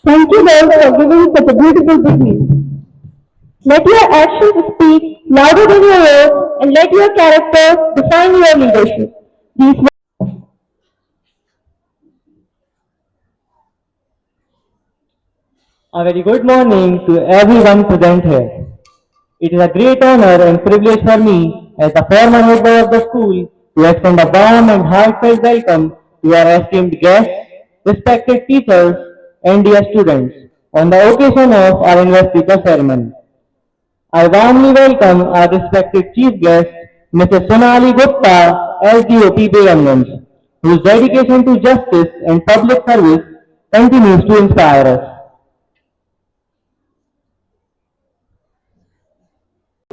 Thank you guys for giving such a beautiful picnic. Let your actions speak louder than your words and let your character define your leadership. These A very good morning to everyone present here. It is a great honor and privilege for me as the former head boy of the school to extend a warm and heartfelt welcome to our esteemed guests, respected teachers, and dear students on the occasion of our investiture ceremony. I warmly welcome our respected chief guest, Mrs. Sonali Gupta, SDOP Begumganj, whose dedication to justice and public service continues to inspire us.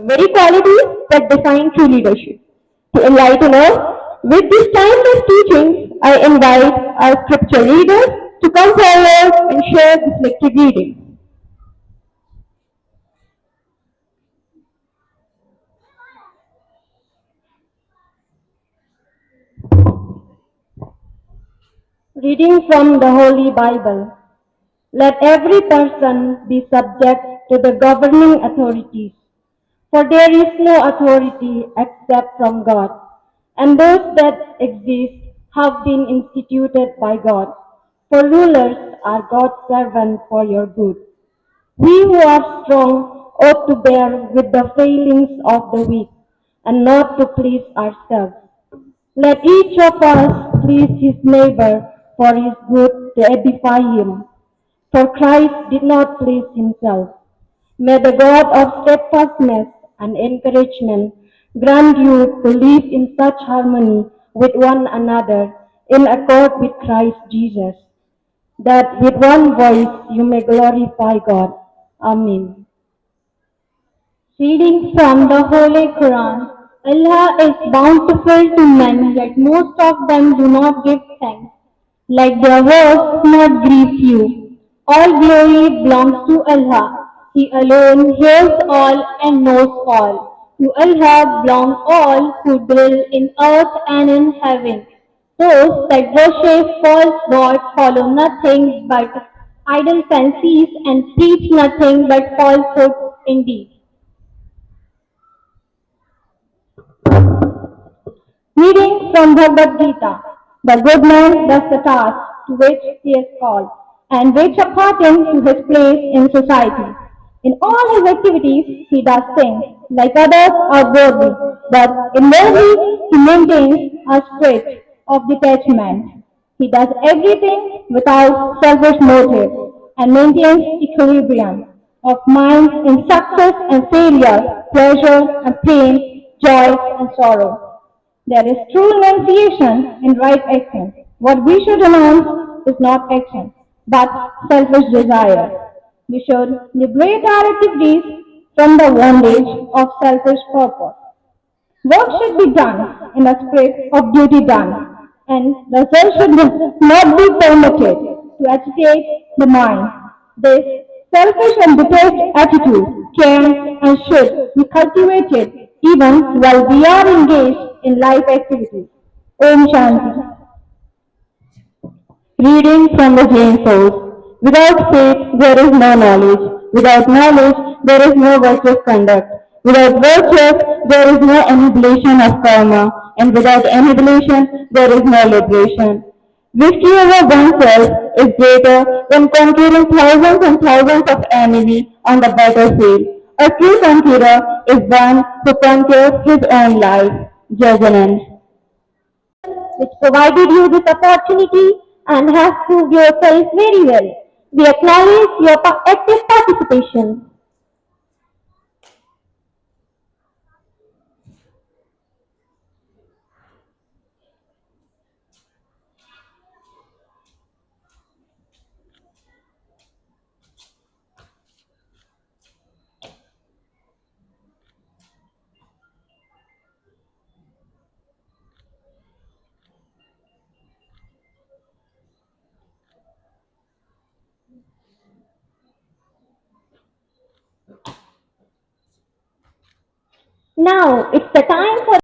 very qualities that define true leadership. To enlighten us with this timeless teachings, I invite our scripture readers to come forward and share this lecture reading. Reading from the Holy Bible. Let every person be subject to the governing authorities, for there is no authority except from God, and those that exist have been instituted by God. For rulers are God's servants for your good. We who are strong ought to bear with the failings of the weak, and not to please ourselves. Let each of us please his neighbor for his good to edify him. For Christ did not please himself. May the God of steadfastness and encouragement grant you to live in such harmony with one another in accord with Christ Jesus, that with one voice you may glorify God. Amen. Reading from the Holy Quran. Allah is bountiful to men, yet most of them do not give thanks. Let their works not grieve you. All glory belongs to Allah. He alone hears all and knows all. To Allah belong all who dwell in earth and in heaven. Those that worship false gods follow nothing but idle fancies and preach nothing but falsehoods indeed. Reading from Bhagavad Gita. The good man does the task to which he is called, and which appertain to his place in society. In all his activities, he does things like others outwardly, but inwardly he maintains a spirit of detachment. He does everything without selfish motive and maintains equilibrium of mind in success and failure, pleasure and pain, joy and sorrow. There is true renunciation in right action. What we should renounce is not action, but selfish desire. We should liberate our activities from the bondage of selfish purpose. Work should be done in a spirit of duty done, and the result should not be permitted to agitate the mind. This selfish and detached attitude can and should be cultivated even while we are engaged in life activities. Om Shanti. Reading from the Jain source. Without faith, there is no knowledge. Without knowledge, there is no virtuous conduct. Without virtuous, there is no annihilation of karma. And without annihilation, there is no liberation. Victory over oneself is greater than conquering thousands and thousands of enemies on the battlefield. A true conqueror is one who conquers his own life. Jajanand. Which provided you this opportunity and has proved yourself very well. We acknowledge your active participation. Now it's the time for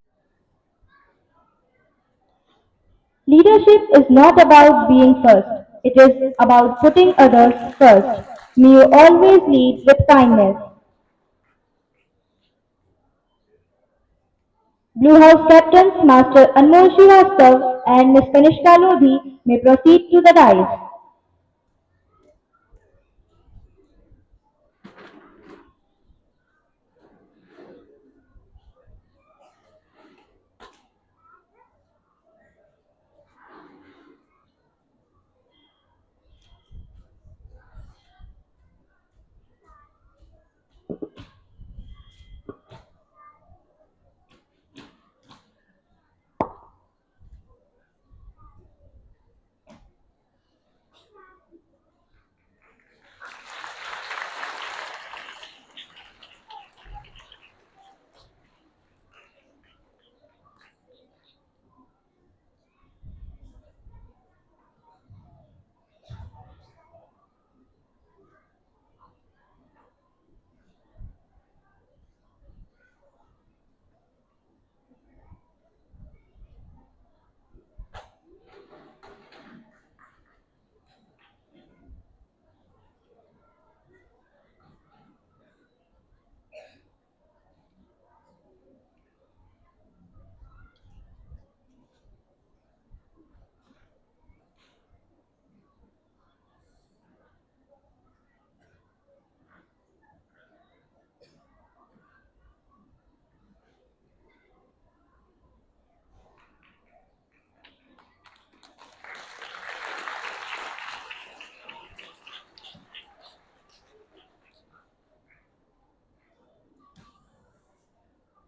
leadership is not about being first. It is about putting others first. May you always lead with kindness. Blue House captains Master Anmol Srivastav and Ms. Kanishka Lodhi may proceed to the dais.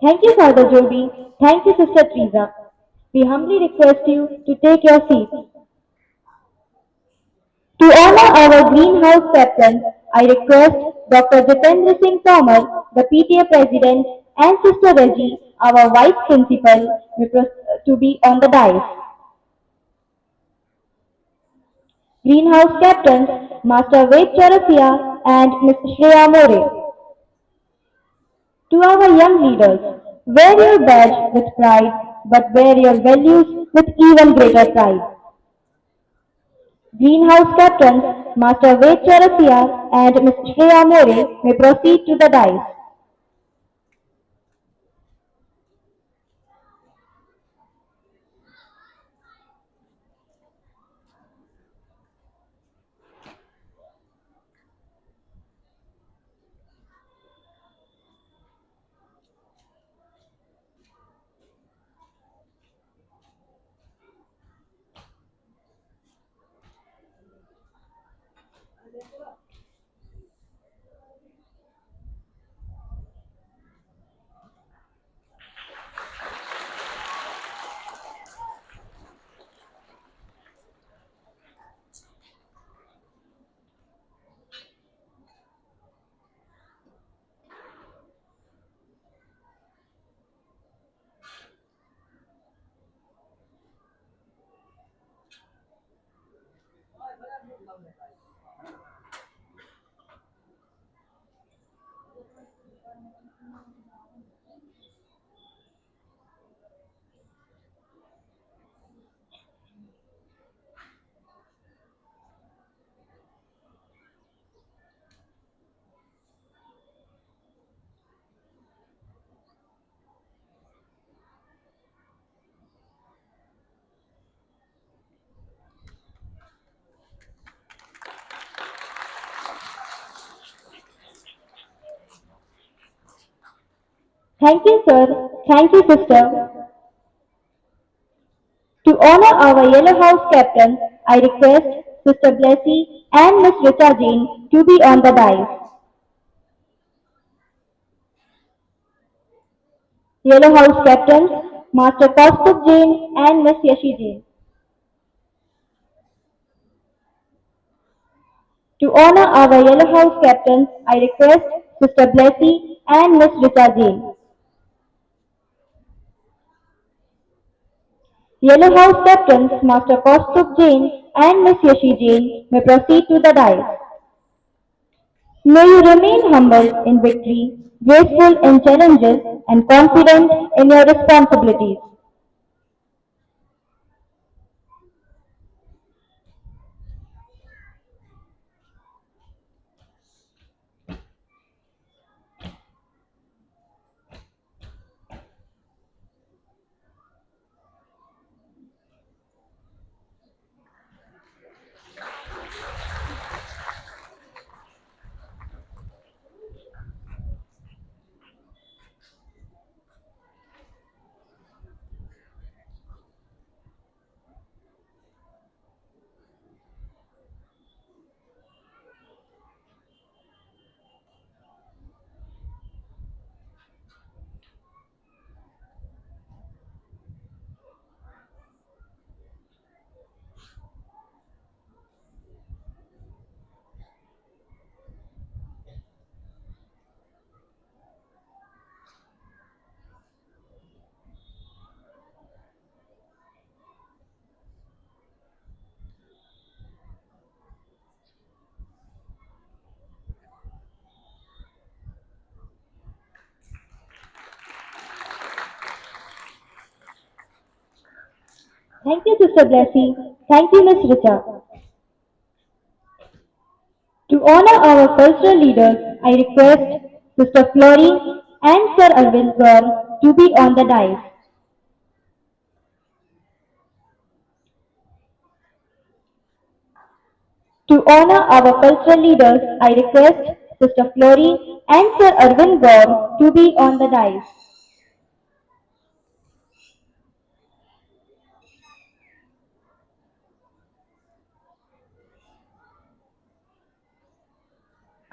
Thank you, Father Jody. Thank you, Sister Teresa. We humbly request you to take your seats. To honor our greenhouse captain, I request Dr. Jitendra Singh Tomar, the PTA President, and Sister Reggie, our Vice Principal, to be on the dais. Greenhouse captains, Master Ved Charasia and Ms. Shreya More. To our young leaders, wear your badge with pride, but wear your values with even greater pride. Greenhouse captains, Master Ved Charasia and Ms. Shreya More may proceed to the dais. Thank you, sir. Thank you, sister. To honor our Yellow House captains, I request Sister Blessy and Miss Richa Jain to be on the dais. Yellow House captains, Master Kaustubh Jain and Miss Yashi Jain. To honor our Yellow House captains, I request Sister Blessy and Miss Richa Jain. Yellow House captains, Master Kaustubh Jain and Miss Yashi Jain may proceed to the dais. May you remain humble in victory, graceful in challenges, and confident in your responsibilities. Thank you, Sister Blessy. Thank you, Miss Richa. To honor our cultural leaders, I request Sister Flory and Sir Arvind Gaur to be on the dais. To honor our cultural leaders, I request Sister Flory and Sir Arvind Gaur to be on the dais.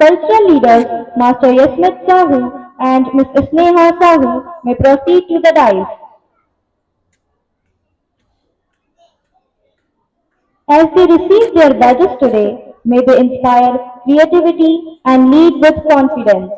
Cultural leaders Master Yasmit Sahu and Miss Sneha Sahu may proceed to the dais. As they receive their badges today, may they inspire creativity and lead with confidence.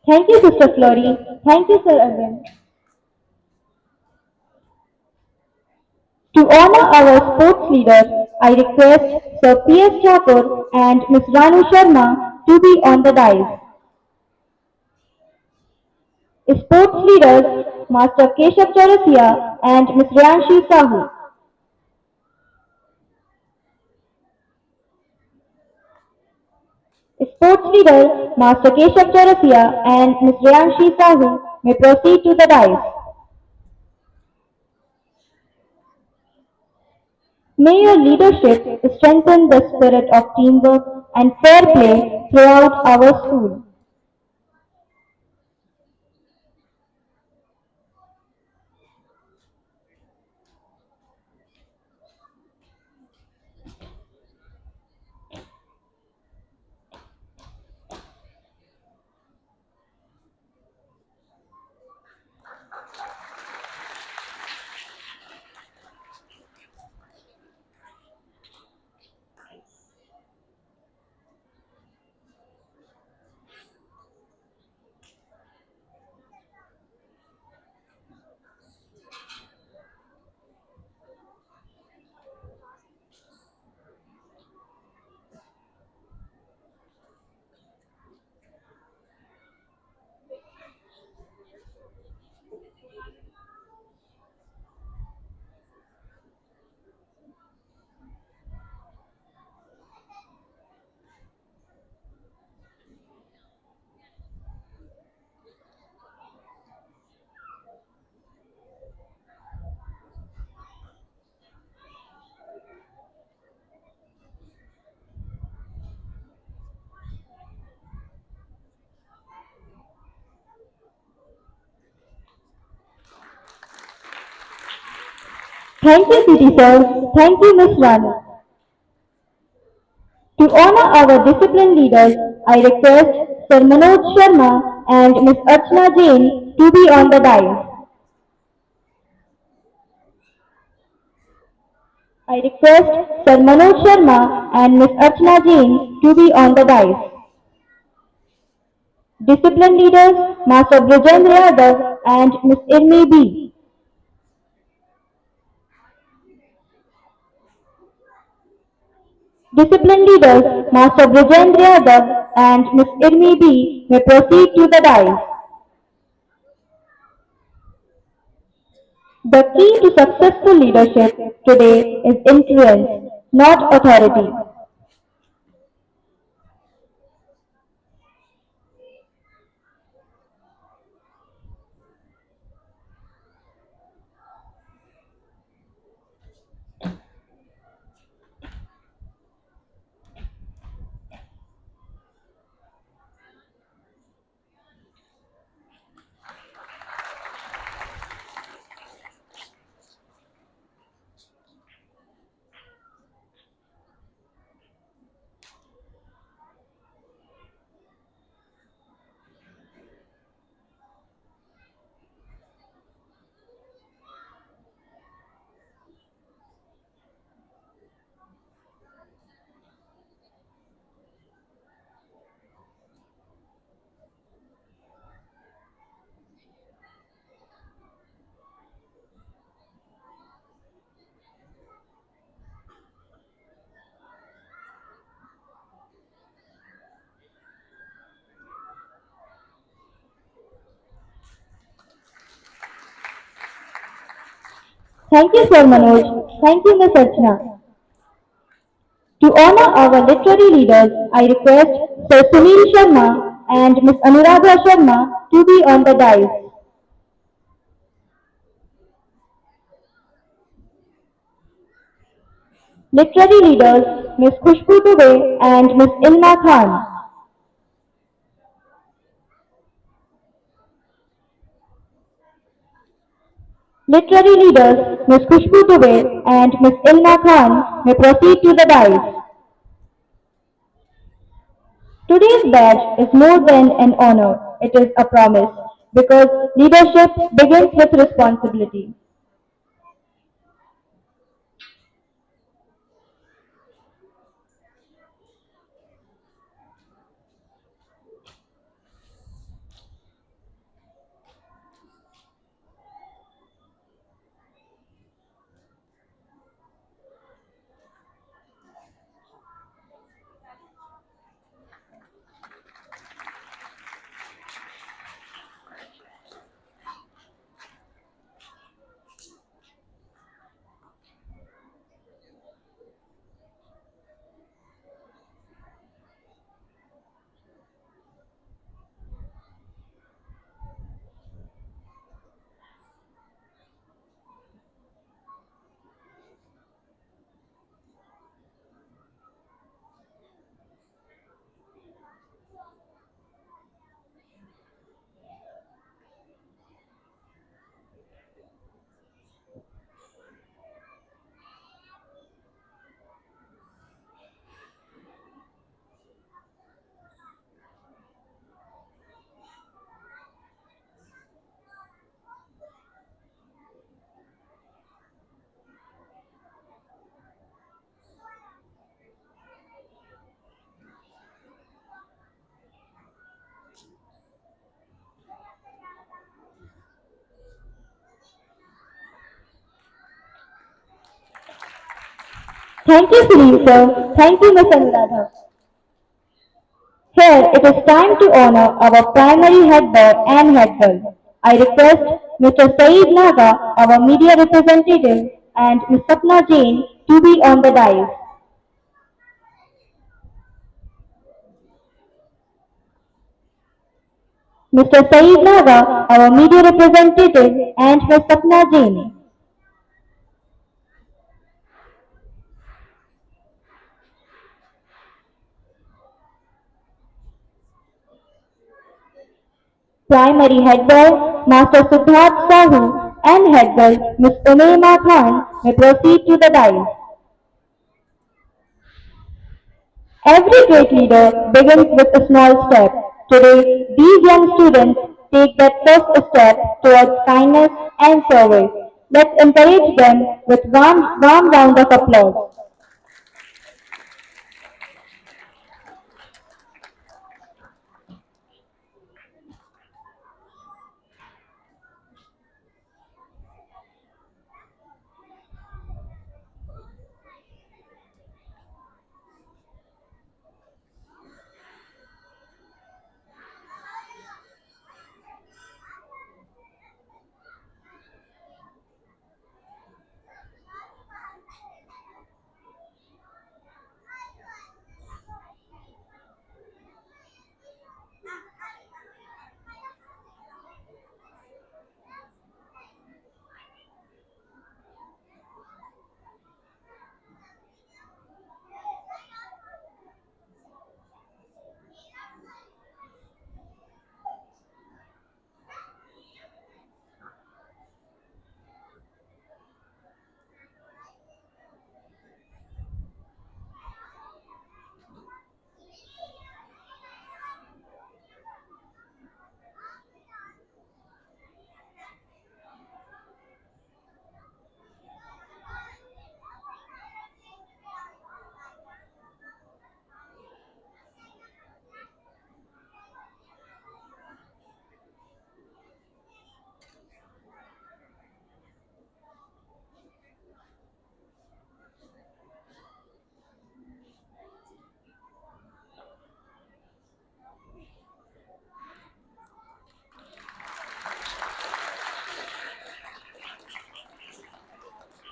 Thank you, Sister Flory. Thank you, Sir Arvind. To honor our sports leaders, I request Sir P.S. Thakur and Ms. Ranu Sharma to be on the dais. Sports leaders Master Keshav Chaurasia and Ms. Ryanshi Sahu. Sports leader Master Keshav Chaurasia and Ms. Ryanshi Sahu may proceed to the dais. May your leadership strengthen the spirit of teamwork and fair play throughout our school. Thank you, PT Sir. Thank you, Ms. Rani. To honor our discipline leaders, I request Sir Manoj Sharma and Ms. Archana Jain to be on the dais. I request Sir Manoj Sharma and Ms. Archana Jain to be on the dais. Discipline leaders, Master Brajendra Yadav and Ms. Irmi B. Discipline leaders, Master Brajendra Yadav and Ms. Irmi B. may proceed to the dais. The key to successful leadership today is influence, not authority. Thank you, Sir Manoj. Thank you, Ms. Archana. To honor our literary leaders, I request Sir Sunil Sharma and Ms. Anuradha Sharma to be on the dais. Literary leaders, Ms. Khushbu Dubey and Ms. Ilma Khan. Literary leaders, Ms. Khushbu Dubey and Ms. Ilma Khan may proceed to the dais. Today's badge is more than an honor, it is a promise, because leadership begins with responsibility. Thank you, Sunil sir. Thank you, Ms. Anuradha. Here, it is time to honor our primary head boy and head girl. I request Mr. Saeed Naga, our media representative, and Ms. Sapna Jain to be on the dais. Mr. Saeed Naga, our media representative, and Ms. Sapna Jain. Primary head boy, Master Siddharth Sahu, and head girl, Ms. Umayma Khan, may proceed to the dais. Every great leader begins with a small step. Today, these young students take that first step towards kindness and service. Let's encourage them with one warm round of applause.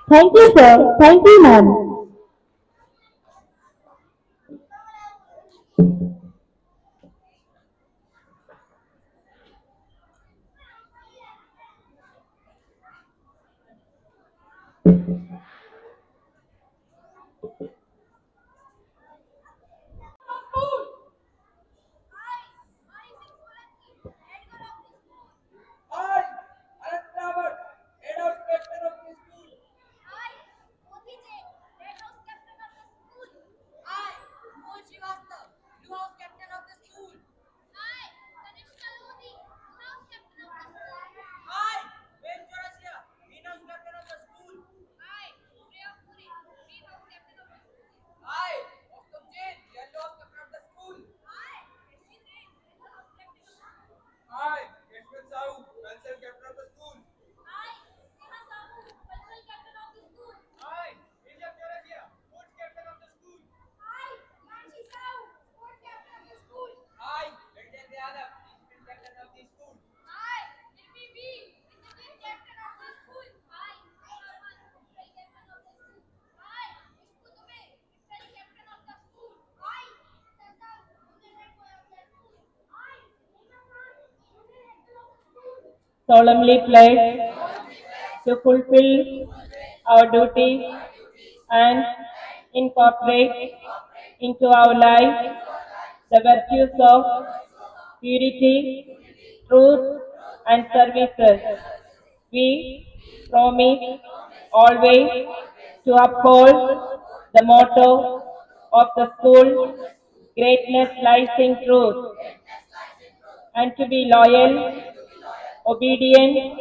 Thank you, sir. Thank you, ma'am. I, Anant Rawat, head house captain of the school. I, Moti Jain, Red House Captain of the school. I, Mohit Srivastava, Blue House Captain of the school. I, Kanishka Lodi, Blue House Captain of the school. I, Ben Chaurasia, green house captain of the school. I, Priya Puri, Green House Captain of the school. I, Ostam Jain, yellow house captain of the school. I, Rishi Jain, Yellow House Captain of the school. I, Yashwant Sahu, cultural captain of the school. I, Sneha Sahu, Cultural Captain of the school. I, William Chaurasia, sports captain of the school. I, Manshi Sahu, Sports Captain of the school. I, Vijay Yadav, discipline captain of the school. I, Nirvi B, Discipline Captain of the school. I, Arman, Discipline Captain of the school. I, Vishnu Dubey, Discipline Captain of the school. I, Tata, Student Head Boy of the school. I, Neema Khan, Student Head Girl of the school. Solemnly pledge to fulfill our duties and incorporate into our life the virtues of purity, truth, and services. We promise always to uphold the motto of the school, greatness lies in truth, and to be loyal, obedient,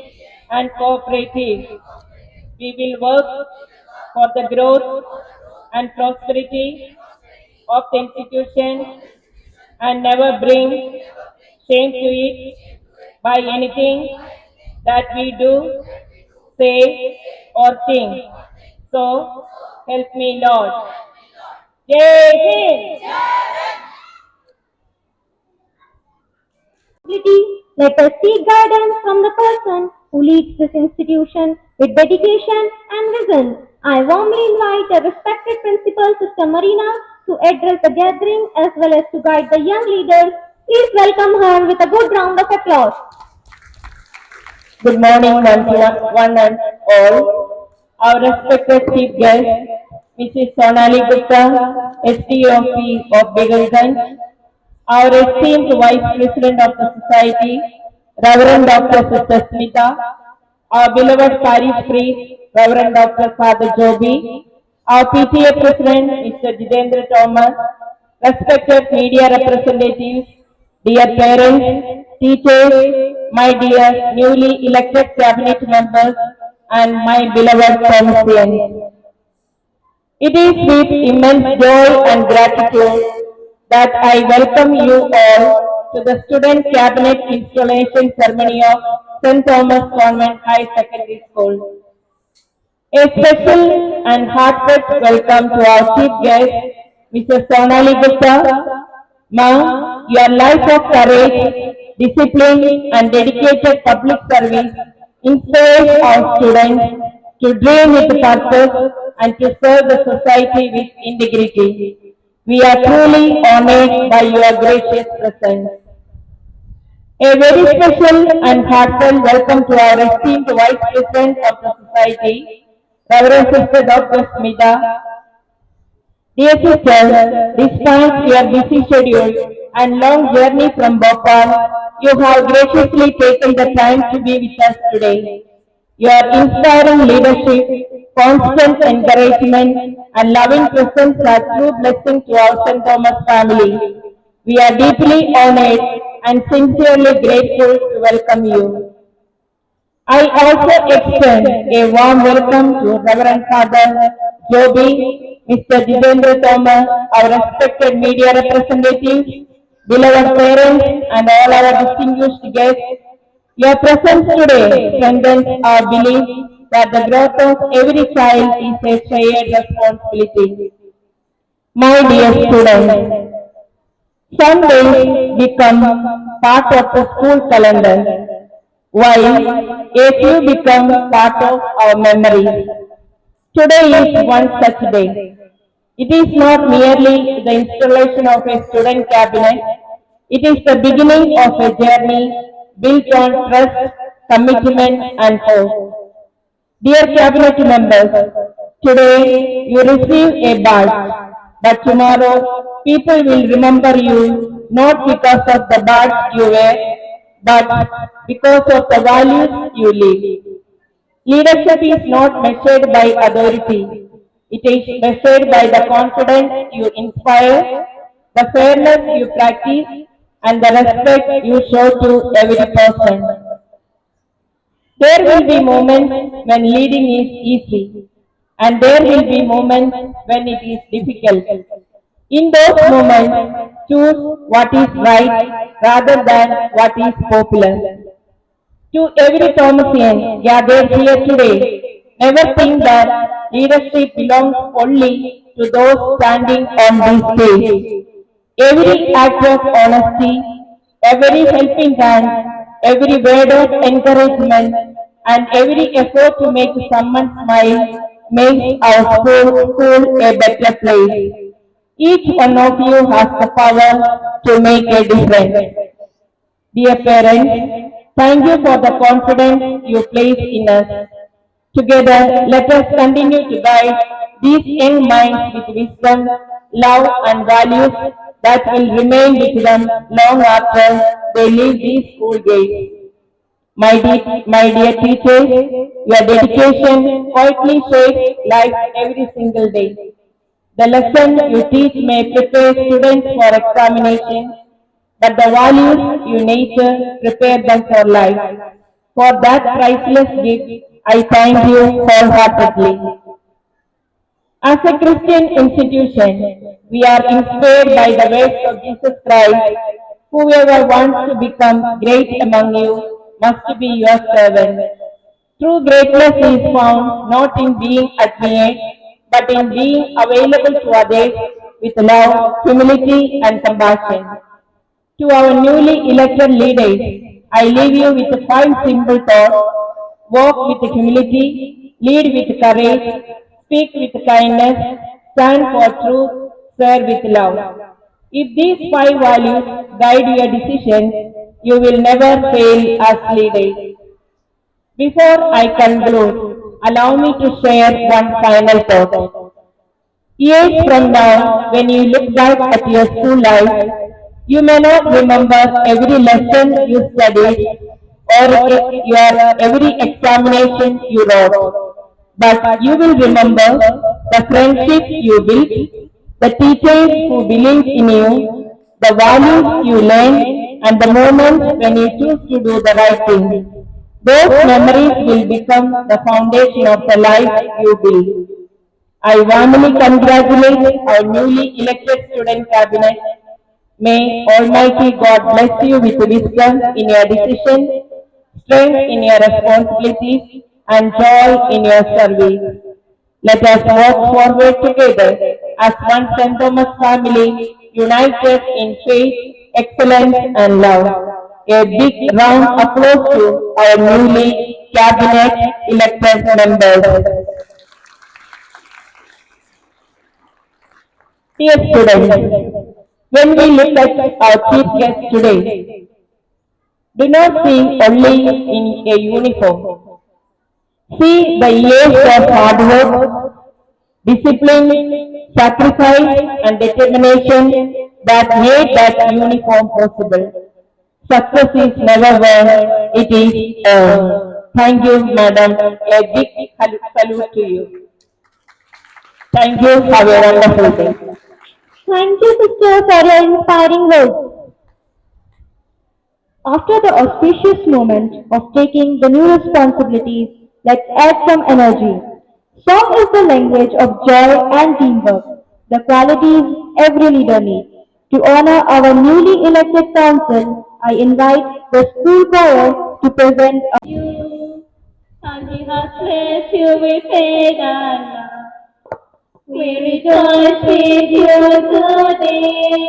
and cooperative. We will work for the growth and prosperity of the institution and never bring shame to it by anything that we do, say, or think. So, help me Lord. Jai Hind! Let us seek guidance from the person who leads this institution with dedication and vision. I warmly invite our respected principal, Sister Marina, to address the gathering as well as to guide the young leaders. Please welcome her with a good round of applause. Good morning, one and all. Our respected chief guest, Mrs. Sonali Gupta, SDOP of Begalganj, our esteemed Vice President of the Society, Reverend Dr. Sister Smita, our beloved parish priest, Reverend Dr. Father Joby, our PTA President, Mr. Jitendra Thomas, respected media representatives, dear parents, teachers, my dear newly elected cabinet members, and my beloved Thomassians. It is with immense joy and gratitude that I welcome you all to the Student Cabinet Installation Ceremony of St. Thomas Convent High Secondary School. A special and heartfelt welcome to our chief guest, Mrs. Sonali Gupta. Ma, your life of courage, discipline, and dedicated public service inspires our students to dream with purpose and to serve the society with integrity. We are truly honored by your gracious presence. A very special and heartfelt welcome to our esteemed Vice President of the Society, Reverend Sister Dr. Smita. Dear sisters, despite your busy schedule and long journey from Bhopal, you have graciously taken the time to be with us today. Your inspiring leadership, constant encouragement, and loving presence are true blessings to our St. Thomas family. We are deeply honored and sincerely grateful to welcome you. I also extend a warm welcome to Reverend Father Joby, Mr. Jitendra Thomas, our respected media representatives, beloved parents, and all our distinguished guests. Your presence today strengthens our belief that the growth of every child is a shared responsibility. My dear students, some days become part of the school calendar, while a few become part of our memories. Today is one such day. It is not merely the installation of a student cabinet, it is the beginning of a journey built on trust, commitment, and hope. Dear cabinet members, today you receive a badge, but tomorrow people will remember you not because of the badge you wear, but because of the values you live. Leadership is not measured by authority. It is measured by the confidence you inspire, the fairness you practice, and the respect you show to every person. There will be moments when leading is easy, and there will be moments when it is difficult. In those moments, choose what is right rather than what is popular. To every Thomasian gathered here today, never think that leadership belongs only to those standing on this stage. Every act of honesty, every helping hand, every word of encouragement, and every effort to make someone smile makes our school a better place. Each one of you has the power to make a difference. Dear parents, thank you for the confidence you place in us. Together, let us continue to guide these young minds with wisdom, love, and values that will remain with them long after they leave these school gates. My dear teachers, your dedication quietly shapes life every single day. The lesson you teach may prepare students for examination, but the values you nurture prepare them for life. For that priceless gift, I thank you wholeheartedly. As a Christian institution, we are inspired by the words of Jesus Christ. Whoever wants to become great among you must be your servant. True greatness is found not in being admired, but in being available to others with love, humility, and compassion. To our newly elected leaders, I leave you with five simple thoughts. Walk with humility, lead with courage, speak with kindness, stand for truth, serve with love. If these five values guide your decisions, you will never fail as leaders. Before I conclude, allow me to share one final thought. Years from now, when you look back at your school life, you may not remember every lesson you studied or your every examination you wrote, but you will remember the friendships you built, the teachers who believed in you, the values you learned, and the moments when you choose to do the right thing. Those memories will become the foundation of the life you build. I warmly congratulate our newly elected student cabinet. May Almighty God bless you with wisdom in your decisions, strength in your responsibilities, and joy in your service. Let us walk forward together as one St. Thomas family, united in faith, excellence, and love. A big round of applause to our newly cabinet elected members. Dear students, when we look at our chief guest today, do not see only in a uniform. See the years of hard work, discipline, sacrifice, and determination that made that uniform possible. Success is never won, it is earned. Thank you, madam. A big salute to you. Thank you. Have a wonderful day. Thank you, sister, for your inspiring words. After the auspicious moment of taking the new responsibilities, let's add some energy. Song is the language of joy and teamwork, the qualities every leader needs. To honor our newly elected council, I invite the school choir to present a You, and he has blessed you with faith and love. We rejoice with you today.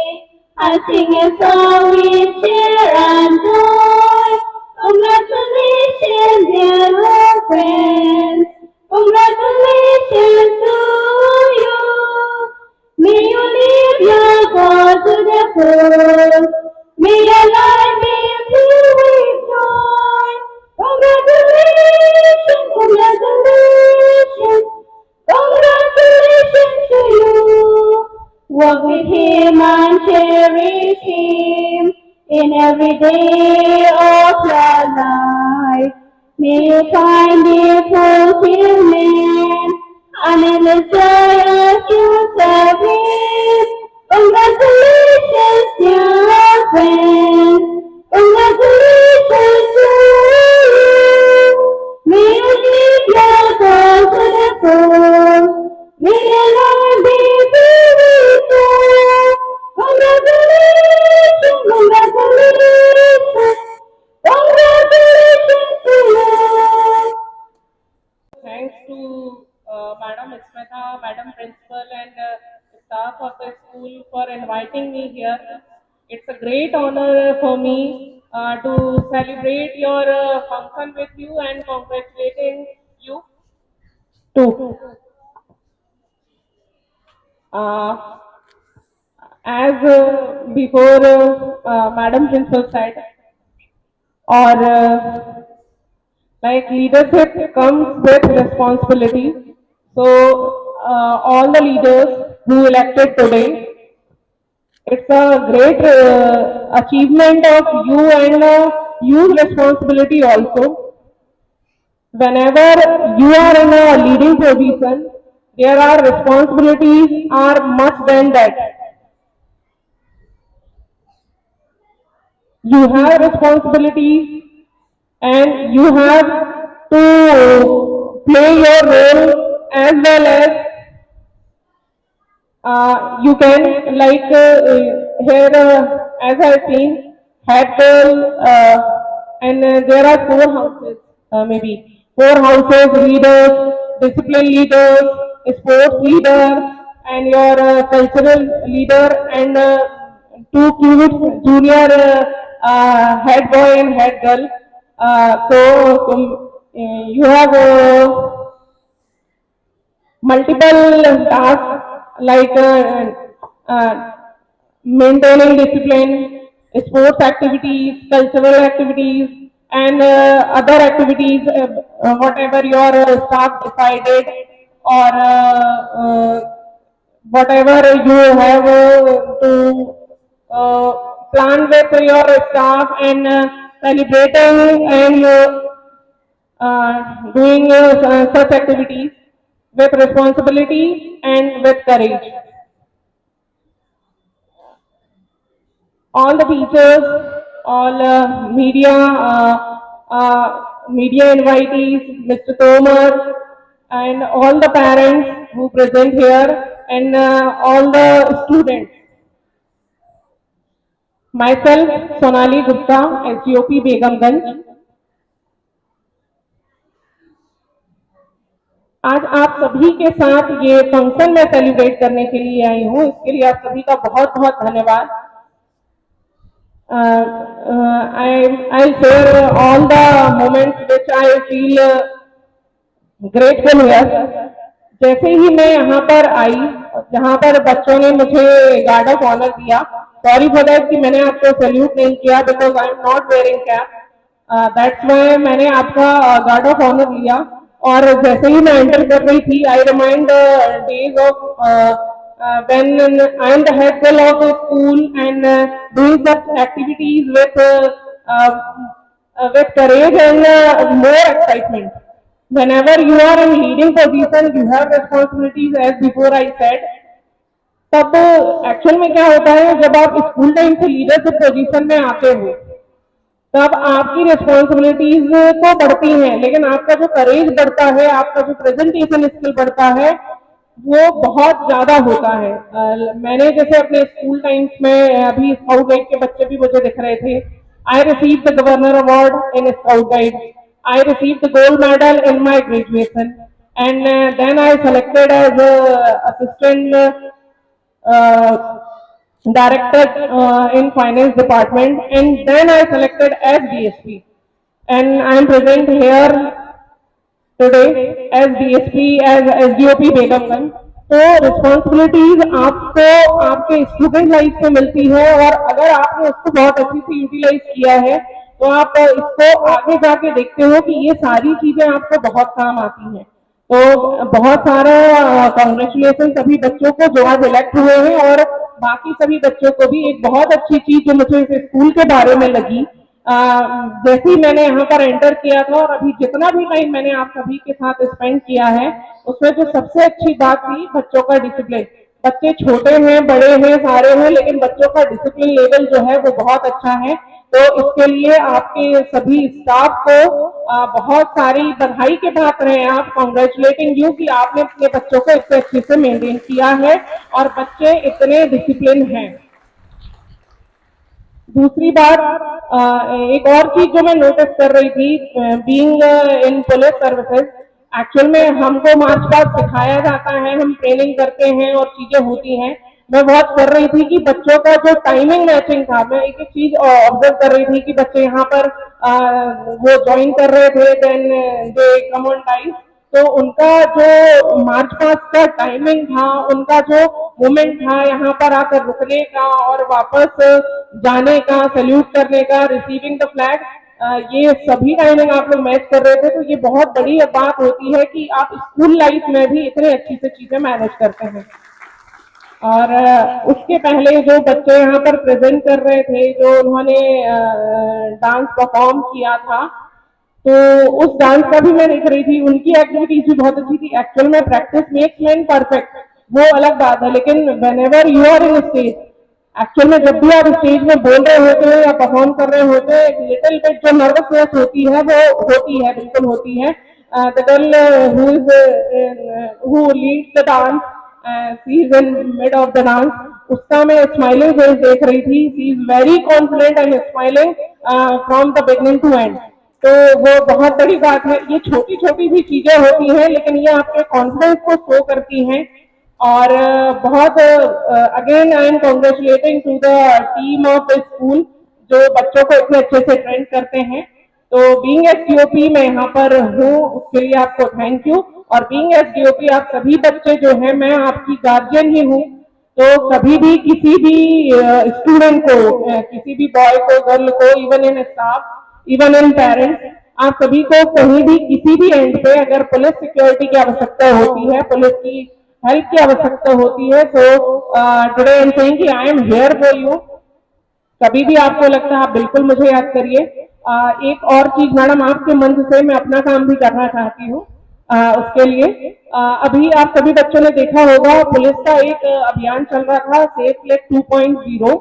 I sing a song with cheer and joy. Congratulations, dear old friends. Congratulations to you. May you live your God to the full. May your life be filled with joy. Congratulations, congratulations. Congratulations to you. Walk with him and cherish him in every day of your life. May you find the fulfillment and in the joy as you serve him. Congratulations, dear friends. Congratulations to you. May you live your goal to the full. May your life be filled with joy. Congratulations, congratulations, congratulations to you. Thanks to Madam Ismeta, Madam Principal, and staff of the school for inviting me here. It's a great honor for me to celebrate your function with you and congratulating you too. Uh, as before Madam Principal said, or like leadership comes with responsibility. So all the leaders who elected today, it's a great achievement of you and huge responsibility also. Whenever you are in a leading position, there are responsibilities are much than that. You have responsibilities and you have to play your role as well as you can like here as I've seen Hatfield and there are four houses maybe. four houses leaders, discipline leaders, sports leader, and your cultural leader, and two cute junior head boy and head girl. You have multiple tasks like maintaining discipline, sports activities, cultural activities, and other activities, whatever your staff decided, or whatever you have to plan with your staff, and celebrating and doing such activities with responsibility and with courage. All the teachers, all media invitees, Mr. Tomar, and all the parents who present here, and all the students. Myself, Sonali Gupta, SGOP Begumganj. आज आप सभी के साथ ये function में celebrate करने के लिए आई हूँ, इसके लिए आप सभी का बहुत बहुत धन्यवाद। I'll share all the moments which I feel grateful here. जैसे ही मैं यहाँ पर आई, जहाँ पर बच्चों ने मुझे गार्ड ऑफ ऑनर दिया, सॉरी फॉर दैट कि मैंने आपको सैल्यूट नहीं किया because I am not wearing cap, that's why मैंने आपका गार्ड ऑफ ऑनर लिया। और जैसे ही मैं एंटर कर रही थी, I remind days of when I am the head girl of the school and doing such activities with courage and more excitement. Whenever you are in leading position, you have responsibilities as before I said. तब actual में क्या होता है, जब आप school time से leadership position में आते हो तब आपकी रिस्पॉन्सिबिलिटीज तो बढ़ती हैं, लेकिन आपका जो करेज बढ़ता है, आपका जो प्रेजेंटेशन स्किल बढ़ता है, वो बहुत ज्यादा होता है। मैंने जैसे अपने स्कूल टाइम्स में, अभी स्काउट गाइड के बच्चे भी मुझे दिख रहे थे, I receive the governor award in scout guide, I receive the gold medal in my graduation, and then I selected as assistant director in finance department, and then I selected as DSP, and I am present here today as DSP, as SDOP Begumganj. तो responsibilities आपको आपके student life से मिलती है, और अगर आपने उसको बहुत अच्छी से यूटिलाइज किया है तो आप इसको आगे जाके देखते हो कि ये सारी चीजें आपको बहुत काम आती हैं। तो बहुत सारा कॉन्ग्रेचुलेशन सभी बच्चों को जो आज इलेक्ट हुए हैं, और बाकी सभी बच्चों को भी। एक बहुत अच्छी चीज जो मुझे इस स्कूल के बारे में लगी, जैसे ही मैंने यहाँ पर एंटर किया था और अभी जितना भी टाइम मैंने आप सभी के साथ स्पेंड किया है, उसमें जो सबसे अच्छी बात थी बच्चों का डिसिप्लिन। बच्चे छोटे हैं, बड़े हैं, सारे हैं, लेकिन बच्चों का डिसिप्लिन लेवल जो है वो बहुत अच्छा है। तो इसके लिए आपके सभी स्टाफ को बहुत सारी बधाई के पात्र हैं आप। कॉन्ग्रेचुलेटिंग यू कि आपने अपने बच्चों को इतने अच्छे से मेंटेन किया है और बच्चे इतने डिसिप्लिन हैं। दूसरी बात, एक और चीज जो मैं नोटिस कर रही थी, being in police services, actual में हमको मार्च पास्ट सिखाया जाता है, हम ट्रेनिंग करते हैं और चीजें होती हैं। मैं बहुत कर रही थी कि बच्चों का जो टाइमिंग मैचिंग था, मैं एक एक चीज ऑब्जर्व कर रही थी कि बच्चे यहाँ पर वो ज्वाइन कर रहे थे, then they come on time, तो उनका जो मार्च पास्ट का टाइमिंग था, उनका जो मोमेंट था यहाँ पर आकर रुकने का और वापस जाने का, सैल्यूट करने का, रिसीविंग द फ्लैग, ये सभी टाइमिंग आप लोग मैच कर रहे थे। तो ये बहुत बड़ी बात होती है कि आप स्कूल लाइफ में भी इतने अच्छी से चीजें मैनेज करते हैं। और उसके पहले जो बच्चे यहाँ पर प्रेजेंट कर रहे थे, जो उन्होंने डांस परफॉर्म किया था, तो उस डांस का भी मैं देख रही थी, उनकी एक्टिविटीज भी बहुत अच्छी थी। एक्चुअल में प्रैक्टिस मेक्स मैन परफेक्ट, वो अलग बात है, लेकिन whenever you are in stage, actual में जब भी आप स्टेज में बोल रहे होते हैं या परफॉर्म कर रहे होते हैं, एक लिटिल बिट जो नर्वसनेस होती है वो होती है, बिल्कुल होती है। The girl who leads the dance, she is in mid of the dance, उसका मैं स्माइलिंग फेस देख रही थी। She is very confident and smiling from the beginning to end. तो वो बहुत बड़ी बात है। ये छोटी छोटी भी चीजें होती हैं, लेकिन ये आपके कॉन्फिडेंस को शो करती हैं। और बहुत again I am congratulating to the team of the school जो बच्चों को इतने अच्छे से ट्रेन करते हैं। तो बीइंग एज डीओपी मैं यहाँ पर हूँ, उसके लिए आपको थैंक यू। और बीइंग एज डीओपी आप सभी बच्चे जो हैं, मैं आपकी गार्जियन ही हूँ, तो कभी भी किसी भी स्टूडेंट को, किसी भी बॉय को, गर्ल को, even in staff, even in parents, आप सभी को कहीं भी किसी भी एंड पे अगर पुलिस सिक्योरिटी की आवश्यकता होती है, पुलिस की हेल्प की आवश्यकता होती है, तो टुडे आई एम सेइंग कि I am here for you. कभी भी आपको लगता है आप बिल्कुल मुझे याद करिए। एक और चीज मैडम, आपके मंच से मैं अपना काम भी करना चाहती हूँ। उसके लिए अभी आप सभी बच्चों ने देखा होगा पुलिस का एक अभियान चल रहा था, सेफ लेक 2.0।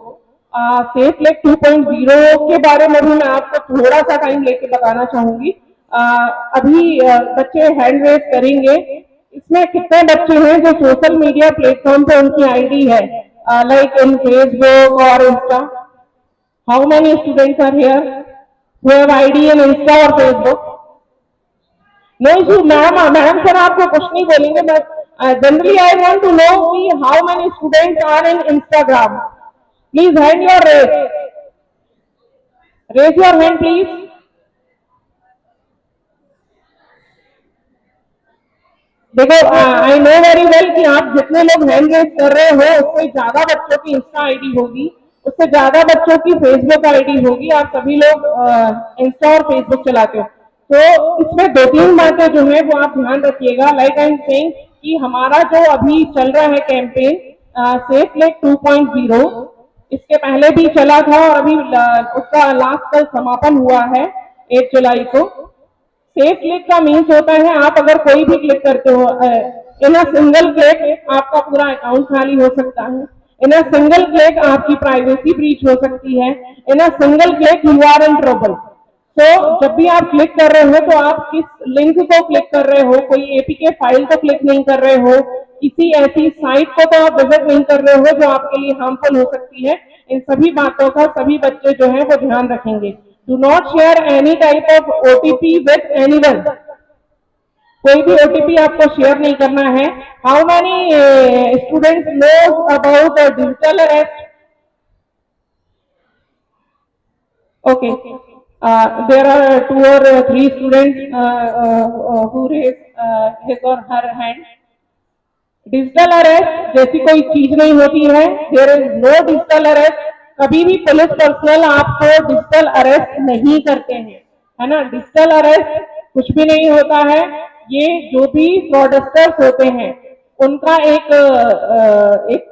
सेफ लेक 2.0 के बारे में भी मैं आपको थोड़ा सा टाइम लेके बताना चाहूंगी। अभी बच्चे हैंड रेज करेंगे। इसमें कितने बच्चे हैं जो सोशल मीडिया प्लेटफॉर्म पे उनकी आईडी है, लाइक इन फेसबुक और Insta? How many students are here who have ID in Insta और Facebook? No issue ma'am, madam sir आपको कुछ नहीं बोलेंगे, but generally I want to know कि how many students are in Instagram? Please hand your raise your hand please. देखो, I know very well कि आप जितने लोग हैंड रेज कर रहे हो उससे ज्यादा बच्चों की इंस्टा आईडी होगी, उससे ज्यादा बच्चों की फेसबुक आईडी होगी। आप सभी लोग इंस्टा और फेसबुक चलाते हो, तो इसमें दो तीन बातें जो है वो आप ध्यान रखिएगा। लाइक आई एम सेइंग कि हमारा जो अभी चल रहा है कैंपेन सेफ लेक 2.0, इसके पहले भी चला था और अभी उसका लास्ट कल समापन हुआ है 8 जुलाई को। सेफ क्लिक का मीन्स होता है आप अगर कोई भी क्लिक करते हो, इन अ सिंगल क्लिक आपका पूरा अकाउंट खाली हो सकता है, इन अ सिंगल क्लिक आपकी प्राइवेसी ब्रीच हो सकती है, in a single click you are in trouble. तो जब भी आप क्लिक कर रहे हो तो आप किस लिंक को क्लिक कर रहे हो, कोई एपीके फाइल को क्लिक नहीं कर रहे हो, किसी ऐसी साइट को तो आप विजिट नहीं कर रहे हो जो आपके लिए हार्मफुल हो सकती है। इन सभी बातों का सभी बच्चे जो है वो ध्यान रखेंगे। Do not share any type of OTP with anyone. कोई भी ओटीपी आपको शेयर नहीं करना है। How many students know about digital arrest? Okay. There are 2 or 3 students who raise his or her hand. Digital arrest जैसी कोई चीज नहीं होती है। There is no digital arrest. कभी भी पुलिस पर्सनल आपको डिजिटल अरेस्ट नहीं करते हैं, है ना। डिजिटल अरेस्ट कुछ भी नहीं होता है। ये जो भी फ्रॉडस्टर्स होते हैं उनका एक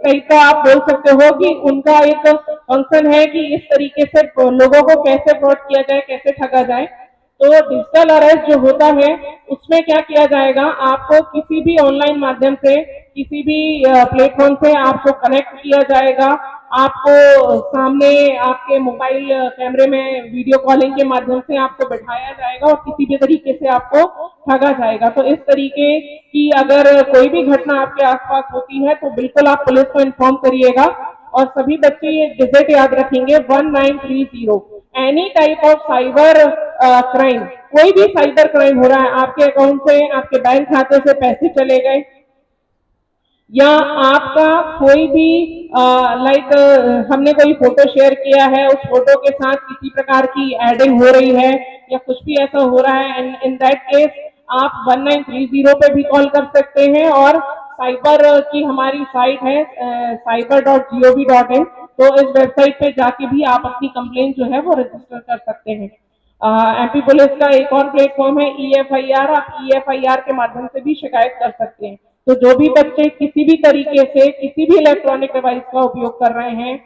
टाइप का आप बोल सकते हो कि उनका एक फंक्शन है कि इस तरीके से लोगों को कैसे फ्रॉड किया जाए, कैसे ठगा जाए। तो डिजिटल अरेस्ट जो होता है उसमें क्या किया जाएगा, आपको किसी भी ऑनलाइन माध्यम से, किसी भी प्लेटफॉर्म से आपको कनेक्ट किया जाएगा, आपको सामने आपके मोबाइल कैमरे में वीडियो कॉलिंग के माध्यम से आपको बैठाया जाएगा और किसी भी तरीके से आपको ठगा जाएगा। तो इस तरीके की अगर कोई भी घटना आपके आसपास होती है तो बिल्कुल आप पुलिस को इन्फॉर्म करिएगा। और सभी बच्चे ये डिजिट याद रखेंगे 1930। Any type of cyber crime, कोई भी साइबर क्राइम हो रहा है, आपके अकाउंट से, आपके बैंक खाते से पैसे चले गए, या आपका कोई भी हमने कोई फोटो शेयर किया है, उस फोटो के साथ किसी प्रकार की एडिंग हो रही है या कुछ भी ऐसा हो रहा है, इन दैट केस आप 1930 पे भी कॉल कर सकते हैं। और साइबर की हमारी साइट है cyber.gov.in, तो इस वेबसाइट पे जाके भी आप अपनी कंप्लेन जो है वो रजिस्टर कर सकते हैं। एमपी पुलिस का एक और प्लेटफॉर्म है EFIR। आप EFIR के माध्यम से भी शिकायत कर सकते हैं। तो जो भी बच्चे किसी भी तरीके से किसी भी इलेक्ट्रॉनिक डिवाइस का उपयोग कर रहे हैं,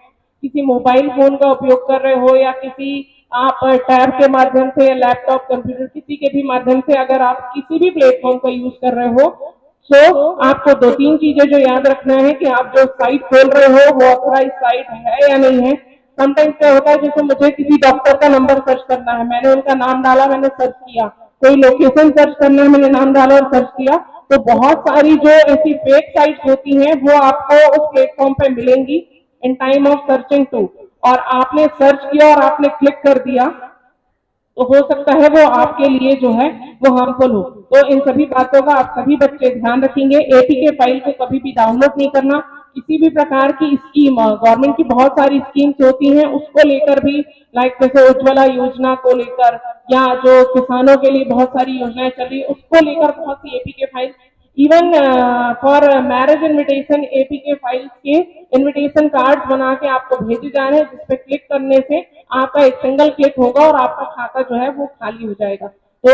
किसी मोबाइल फोन का उपयोग कर रहे हो या किसी आप टैब के माध्यम से या लैपटॉप कंप्यूटर किसी के भी माध्यम से अगर आप किसी भी प्लेटफॉर्म का यूज कर रहे हो, तो आपको 2-3 चीजें जो याद रखना है कि आप जो साइट खोल रहे हो वो ऑथराइज साइट है या नहीं है। समटाइम्स क्या होता है, जैसे मुझे किसी डॉक्टर का नंबर सर्च करना है, मैंने उनका नाम डाला, मैंने सर्च किया, कोई लोकेशन सर्च करना है, मैंने नाम डाला और सर्च किया, तो बहुत सारी जो ऐसी फेक साइट्स होती हैं वो आपको उस प्लेटफॉर्म पे मिलेंगी in time of searching to. और आपने सर्च किया और आपने क्लिक कर दिया तो हो सकता है वो आपके लिए जो है वो हार्मफुल हो। तो इन सभी बातों का आप सभी बच्चे ध्यान रखेंगे। एपीके फाइल को कभी भी डाउनलोड नहीं करना। किसी भी प्रकार की स्कीम, गवर्नमेंट की बहुत सारी स्कीम्स होती हैं, उसको लेकर भी, लाइक जैसे उज्ज्वला योजना को लेकर, या जो किसानों के लिए बहुत सारी योजनाएं चल रही है उसको लेकर बहुत सी APK file, even for marriage invitation, APK files के इनविटेशन कार्ड्स बना के आपको भेजे जा रहे हैं, जिसपे क्लिक करने से आपका एक सिंगल क्लिक होगा और आपका खाता जो है वो खाली हो जाएगा। तो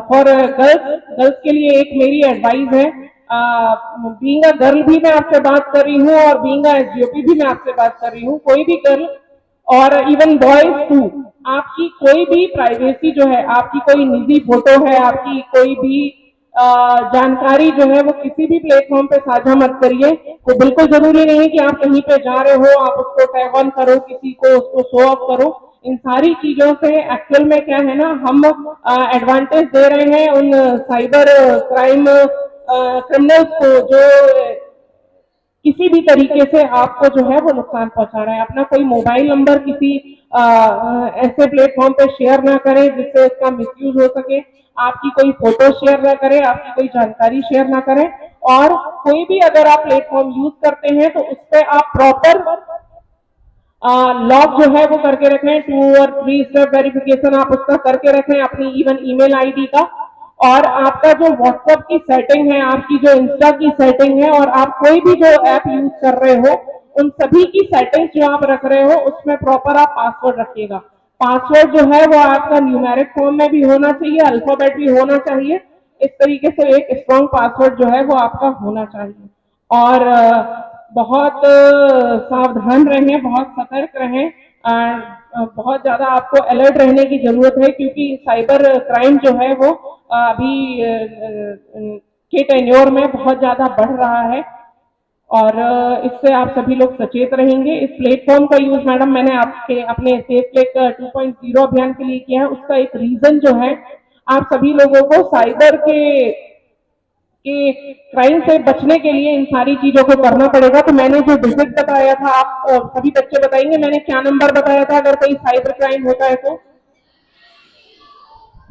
फॉर गर्ल्स के लिए एक मेरी एडवाइस है, बीइंग अ गर्ल भी मैं आपसे बात कर रही हूँ और बीइंग अ एसडीओपी भी मैं आपसे बात कर रही हूँ, कोई भी गर्ल और इवन बॉयज टू, आपकी कोई भी प्राइवेसी जो है, आपकी कोई निजी फोटो है, आपकी कोई भी जानकारी जो है वो किसी भी प्लेटफॉर्म पे साझा मत करिए। तो बिल्कुल जरूरी नहीं है कि आप कहीं पे जा रहे हो आप उसको टैग ऑन करो, किसी को उसको शो ऑफ करो। इन सारी चीजों से एक्चुअल में क्या है ना, हम एडवांटेज दे रहे हैं उन साइबर क्राइम क्रिमिनल्स को, जो किसी भी तरीके से आपको जो है वो नुकसान पहुंचा रहा है। अपना कोई मोबाइल नंबर किसी ऐसे प्लेटफॉर्म पे शेयर ना करें जिससे उसका मिसयूज हो सके, आपकी कोई फोटो शेयर ना करें, आपकी कोई जानकारी शेयर ना करें, और कोई भी अगर आप प्लेटफॉर्म यूज करते हैं तो उस पर आप प्रॉपर लॉक जो है वो करके रखें, 2 और 3 स्टेप वेरिफिकेशन आप उसका करके रखें, अपनी इवन ईमेल आईडी का, और आपका जो व्हाट्सएप की सेटिंग है, आपकी जो इंस्टा की सेटिंग है, और आप कोई भी जो ऐप यूज कर रहे हो उन सभी की सेटिंग्स जो आप रख रहे हो उसमें प्रॉपर आप पासवर्ड रखिएगा। पासवर्ड जो है वो आपका न्यूमेरिक फॉर्म में भी होना चाहिए, अल्फाबेट भी होना चाहिए। इस तरीके से एक स्ट्रॉन्ग पासवर्ड जो है वो आपका होना चाहिए। और बहुत सावधान रहें, बहुत सतर्क रहें, बहुत ज्यादा आपको अलर्ट रहने की जरूरत है, क्योंकि साइबर क्राइम जो है वो अभी के टेन्योर में बहुत ज्यादा बढ़ रहा है, और इससे आप सभी लोग सचेत रहेंगे। इस प्लेटफॉर्म का यूज मैडम मैंने आपके अपने सेफ क्लिक 2.0 अभियान के लिए किया है। उसका एक रीजन जो है, आप सभी लोगों को साइबर के क्राइम से बचने के लिए इन सारी चीजों को करना पड़ेगा। तो मैंने जो डिजिट बताया था, आप सभी बच्चे बताएंगे मैंने क्या नंबर बताया था अगर कोई साइबर क्राइम होता है तो?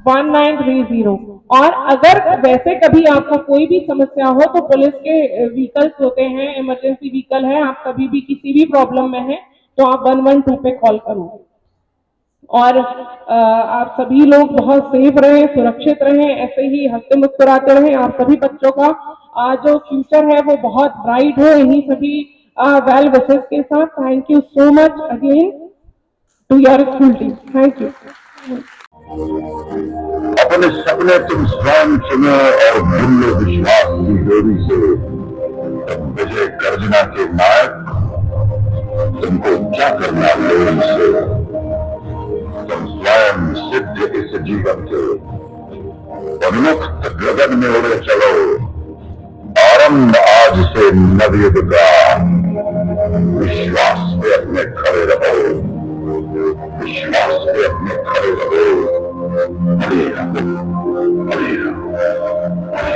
1930। और अगर वैसे कभी आपको कोई भी समस्या हो तो पुलिस के व्हीकल्स होते हैं, इमरजेंसी व्हीकल है, आप कभी भी किसी भी प्रॉब्लम में है तो आप 112 पे कॉल करो। और आप सभी लोग बहुत सेफ रहें, सुरक्षित रहें, ऐसे ही हंसते मुस्कुराते रहें। आप सभी बच्चों का जो फ्यूचर है वो बहुत ब्राइट हो, इन्हीं सभी वेल विशेस के साथ। Thank you so much again to your school team. Thank you. अपने सपने तुम स्वयं चुनो और मूल्य विश्वास की डोरी से तुम विजय गर्जना के नायक, तुमको क्या करना लोरी से, तुम स्वयं सिद्ध इस जीवन के, उन्मुक्त गगन में उड़े चलो, आरंभ आज से नवयुग का, विश्वास पे अपने खड़े रहो, विश्वास पे अपने खड़े रहो। हरे राम, हरे राम, हरे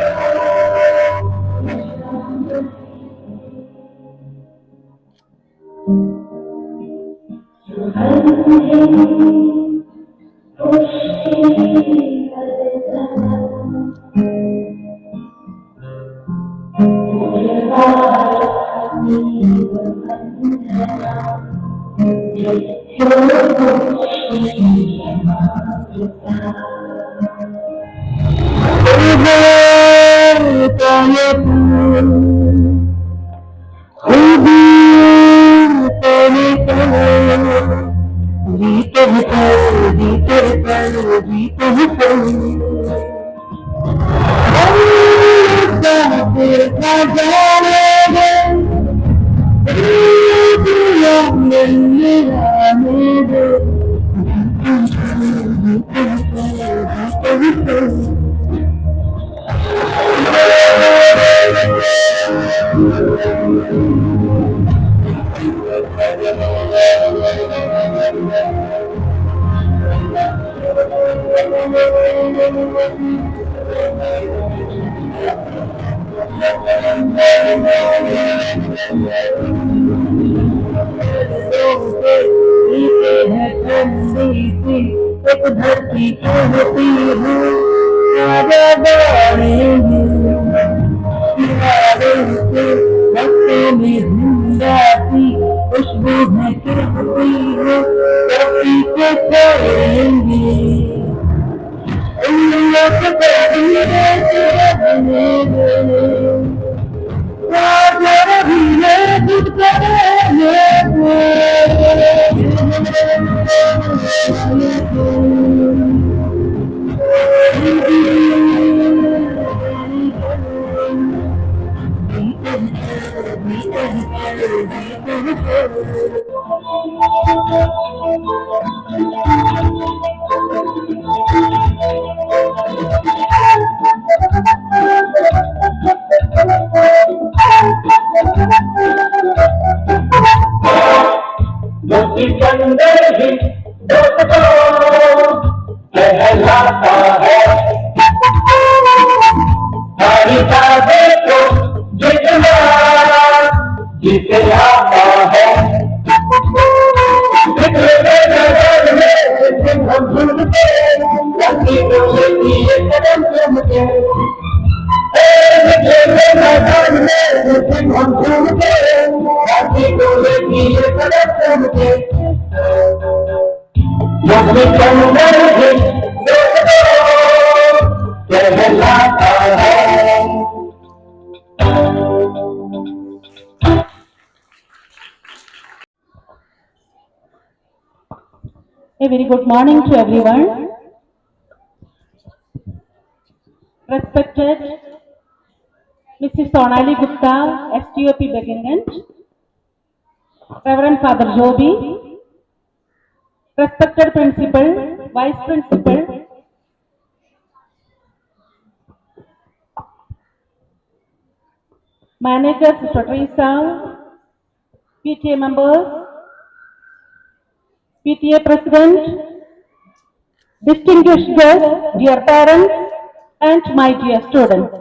एक धरती के होती हूँ राजा गाएंगे किनारे से रस्ते में धुंधाती खुशबू है कि होती हूँ कभी के करेंगे उंगलियों से करेंगे तेरे बने राजा रही है खुद करेंगे जो सिकंदर ही दोस्तों कहलाता है सारी बातें को जितना जीते आता है नजर में हम झूमते रंगी डोली ये कदम चूमते मैदान में हम झूमते रंगी डोली ये कदम चूमते जो सिकंदर ही दोस्तों कहलाता है A very good morning to everyone. Respected Mrs. Sonali Gupta, STOP Begingant, Reverend Father Joby, respected Principal, Vice Principal, Manager Sister Teresa, PTA members, PTA President, distinguished guests, dear parents, and my dear students.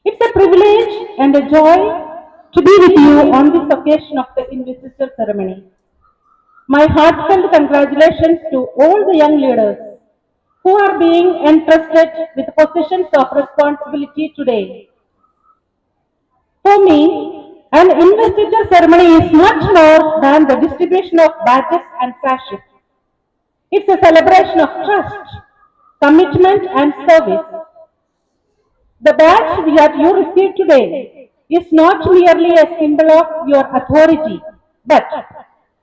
It's a privilege and a joy to be with you on this occasion of the investiture ceremony. My heartfelt congratulations to all the young leaders who are being entrusted with positions of responsibility today. For me, an investiture ceremony is much more than the distribution of badges and sashes. It's a celebration of trust, commitment, and service. The badge that you receive today is not merely a symbol of your authority, but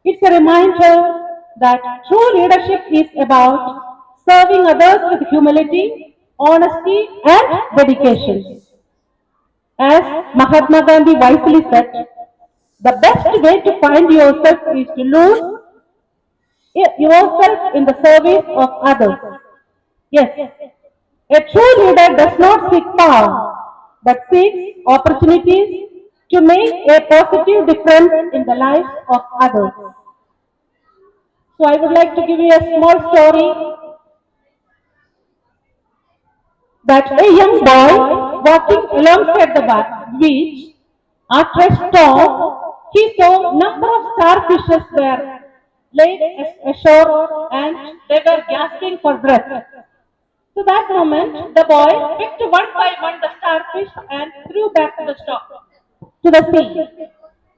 it's a reminder that true leadership is about serving others with humility, honesty, and dedication. As Mahatma Gandhi wisely said, the best way to find yourself is to lose yourself in the service of others. Yes, a true leader does not seek power, but seeks opportunities to make a positive difference in the lives of others. So I would like to give you a small story that a young boy walking alongside the beach after a storm, he saw number of starfishes were laid ashore and they were gasping for breath. So that moment, the boy picked one by one the starfish and threw back to the sea.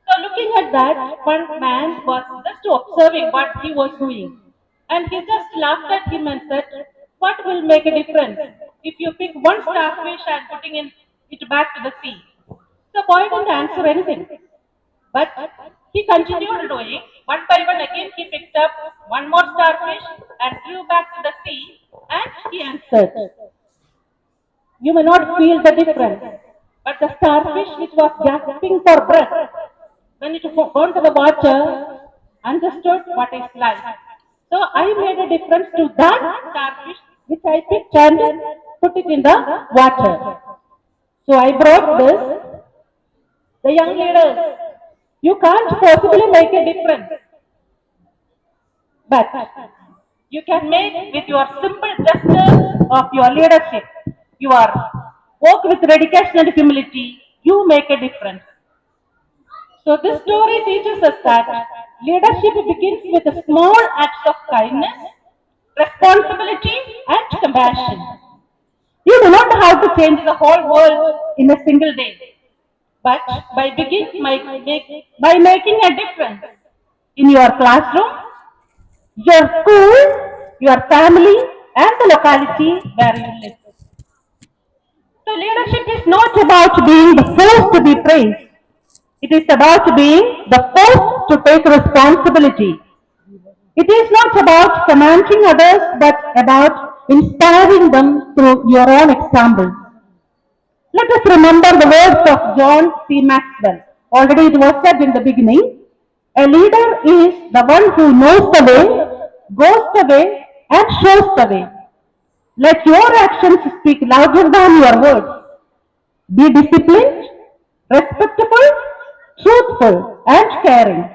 So looking at that, one man was just observing what he was doing. And he just laughed at him and said, what will make a difference if you pick one starfish and putting it back to the sea? The boy didn't answer anything. But he continued doing. One by one again he picked up one more starfish and threw back to the sea and he answered. You may not feel the difference, but the starfish which was gasping for breath, when it gone to the water, understood what is life. So I made a difference to that starfish which I picked and put it in the water. So I brought this. The young leaders, you can't possibly make a difference. But you can make with your simple gestures of your leadership, your work with dedication and humility, you make a difference. So this story teaches us that leadership begins with small acts of kindness responsibility, and compassion. You do not have to change the whole world in a single day, but by making a difference in your classroom, your school, your family, and the locality where you live. So leadership is not about being the first to be praised. It is about being the first to take responsibility. It is not about commanding others, but about inspiring them through your own example. Let us remember the words of John C. Maxwell. Already it was said in the beginning. A leader is the one who knows the way, goes the way, and shows the way. Let your actions speak louder than your words. Be disciplined, respectful, truthful, and caring.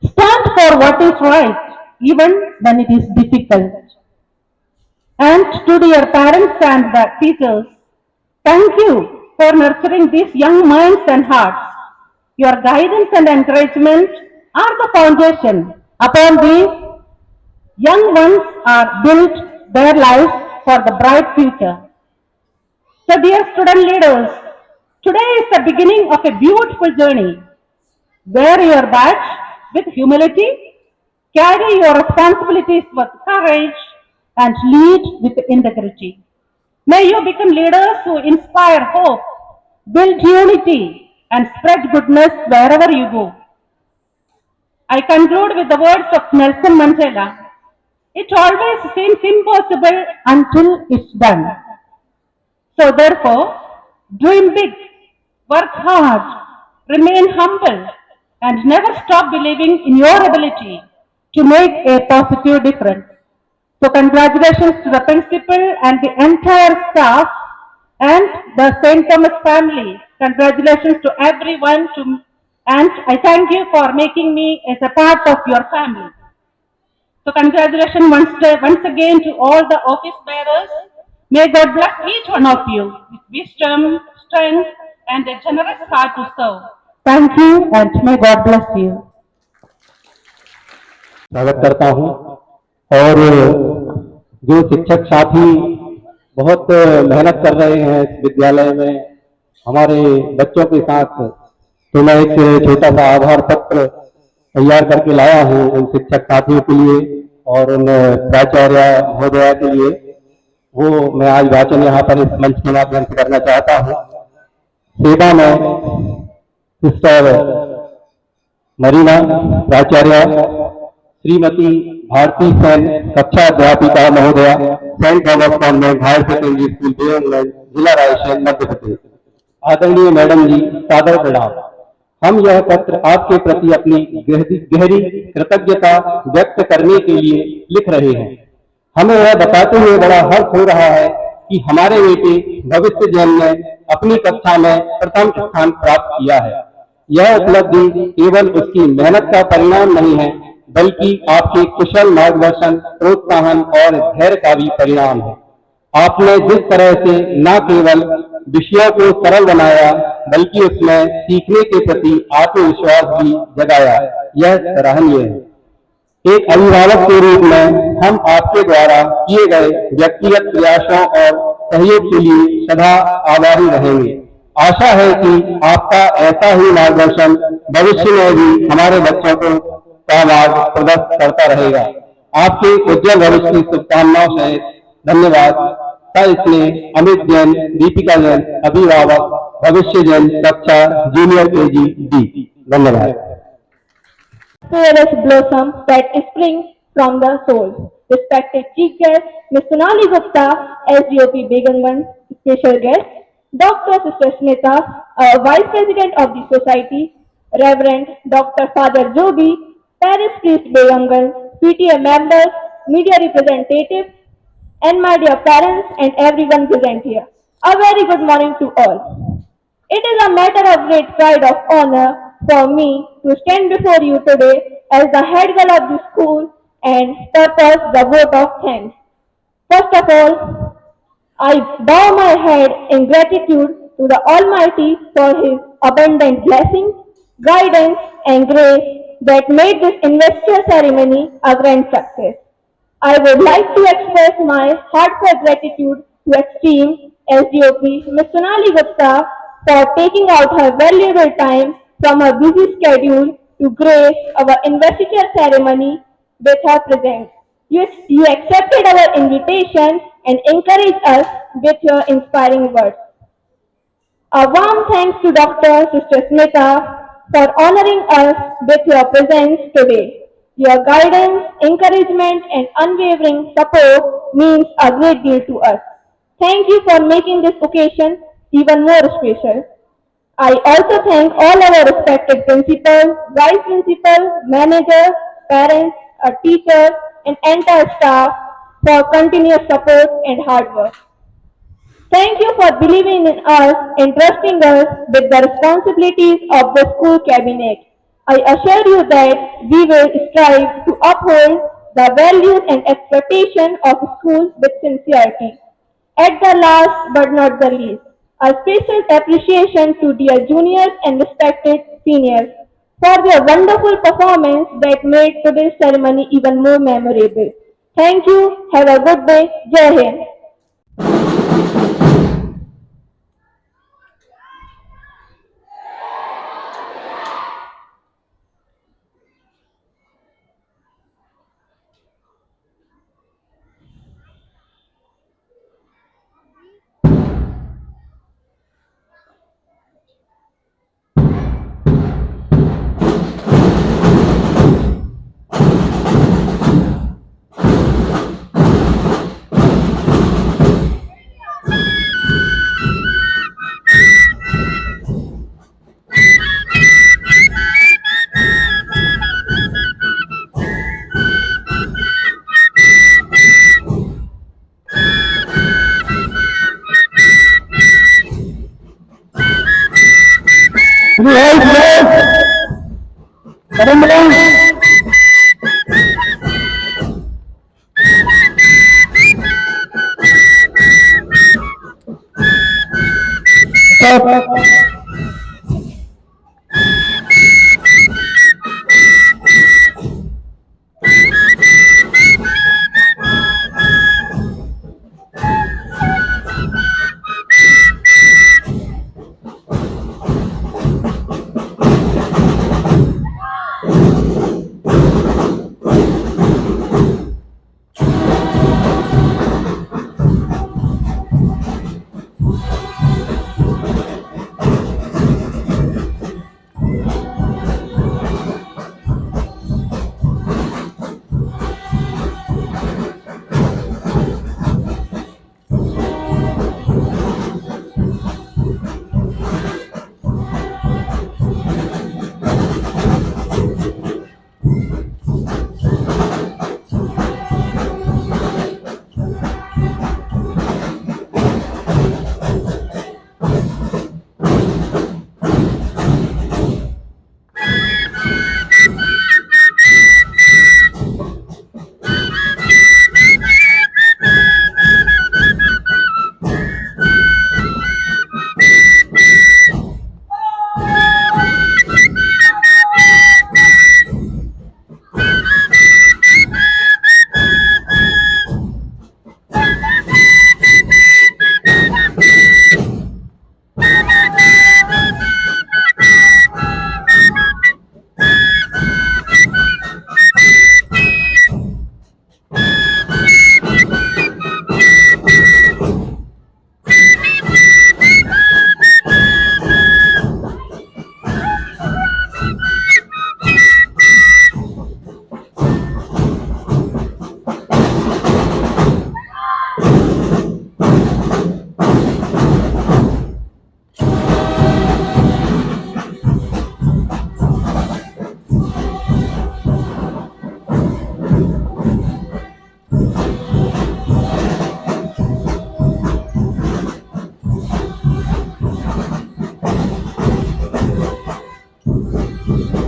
Stand for what is right, even when it is difficult. And to dear parents and the teachers, thank you for nurturing these young minds and hearts. Your guidance and encouragement are the foundation upon these young ones are built their lives for the bright future. So dear student leaders, today is the beginning of a beautiful journey. Wear your badge with humility, carry your responsibilities with courage, and lead with integrity. May you become leaders who inspire hope, build unity, and spread goodness wherever you go. I conclude with the words of Nelson Mandela. It always seems impossible until it's done. So therefore, dream big, work hard, remain humble, and never stop believing in your ability to make a positive difference. So congratulations to the principal and the entire staff and the St. Thomas family. Congratulations to everyone and I thank you for making me as a part of your family. So congratulations once again to all the office bearers. May God bless each one of you with wisdom, strength, and a generous heart to serve. Thank you and may God bless you. स्वागत करता हूं और जो शिक्षक साथी बहुत मेहनत कर रहे हैं इस विद्यालय में हमारे बच्चों के साथ, तो मैं एक छोटा सा आभार पत्र तैयार करके लाया हूं उन शिक्षक साथियों के लिए और उन प्राचार्य महोदया के लिए। वो मैं आज वाचन यहाँ पर इस मंच के माध्यम से करना चाहता हूँ। सेवा में सिस्टर मरीना प्राचार्य, श्रीमती भारती सेन कक्षा अध्यापिका महोदया, Saint Thomas convent higher secondary school Devganj, जिला रायसेन, मध्य प्रदेश। आदरणीय मैडम जी, सादर प्रणाम। हम यह पत्र आपके प्रति अपनी गहरी कृतज्ञता व्यक्त करने के लिए लिख रहे हैं। हमें यह बताते हुए बड़ा हर्ष हो रहा है कि हमारे बेटे भविष्य जैन ने अपनी कक्षा में प्रथम स्थान प्राप्त किया है। यह उपलब्धि केवल उसकी मेहनत का परिणाम नहीं है, बल्कि आपके कुशल मार्गदर्शन, प्रोत्साहन और धैर्य का भी परिणाम है। आपने जिस तरह से न केवल विषयों को सरल बनाया, बल्कि उसमें सीखने के प्रति आत्मविश्वास भी जगाया, यह सराहनीय है। एक अभिभावक के रूप में हम आपके द्वारा किए गए व्यक्तिगत प्रयासों और सहयोग के लिए सदा आभारी रहेंगे। आशा है कि आपका ऐसा ही मार्गदर्शन भविष्य में भी हमारे बच्चों को का मार्ग प्रदर्शित करता रहेगा। आपके उज्जवल भविष्य की शुभकामनाओं से धन्यवाद। इसमें अमित जैन, दीपिका जैन, अभिभावक, भविष्य जैन, कक्षा जूनियर केजी डी। धन्यवाद। Fearless blossom that springs from the soul. Respected Chief Guest, Ms. Sonali Gupta, SDOP Begangan, Special Guest, Dr. Sister Smita, Vice President of the Society, Reverend Dr. Father Joby, Parish Priest Begangan, PTA members, media representatives, and my dear parents and everyone present here. A very good morning to all. It is a matter of great pride of honor for me to stand before you today as the head girl of the school and purpose the vote of thanks. First of all, I bow my head in gratitude to the Almighty for His abundant blessings, guidance, and grace that made this investor ceremony a grand success. I would like to express my heartfelt gratitude to Extreme SDOP Ms. Sonali Gupta for taking out her valuable time from her busy schedule to grace our investiture ceremony with her presence. You accepted our invitation and encouraged us with your inspiring words. A warm thanks to Dr. Sister Smita for honoring us with your presence today. Your guidance, encouragement, and unwavering support means a great deal to us. Thank you for making this occasion even more special. I also thank all our respected principals, vice principal, manager, parents, teachers, and entire staff for continuous support and hard work. Thank you for believing in us and trusting us with the responsibilities of the school cabinet. I assure you that we will strive to uphold the values and expectations of school with sincerity. At the last but not the least, a special appreciation to dear juniors and respected seniors for their wonderful performance that made today's ceremony even more memorable. Thank you. Have a good day. Jai Hind.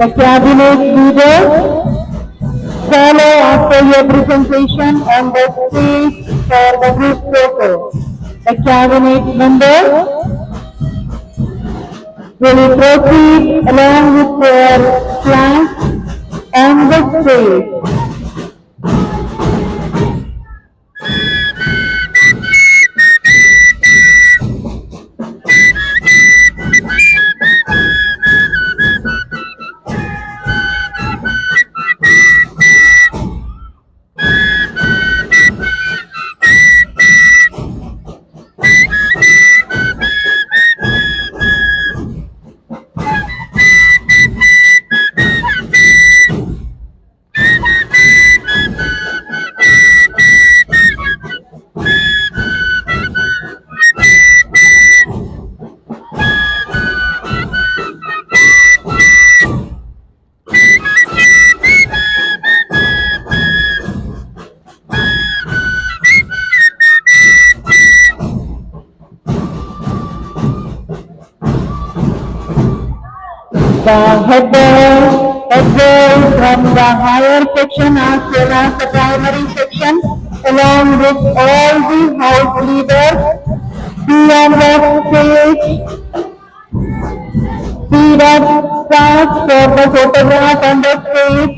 The cabinet leaders follow after your presentation on the stage for the group photo. The cabinet members will proceed along with their flags on the stage. The head girls from the higher section as well as the primary section, along with all the house leaders, be on the stage. Speed up fast for the photograph on the stage.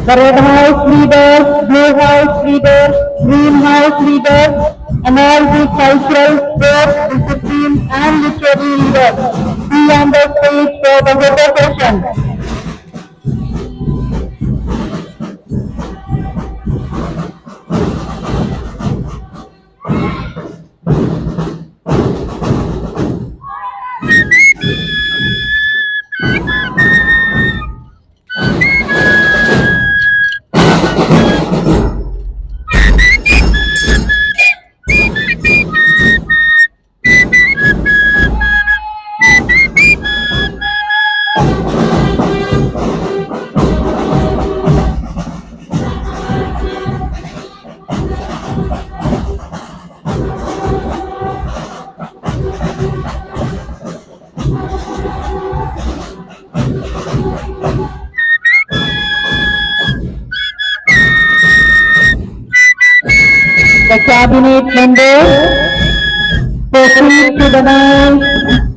The red house leaders, blue house leaders, green house leaders, and all the cultural, sports, discipline, and literary leaders be on the stage for the photo session. The cabinet members proceed to the dance.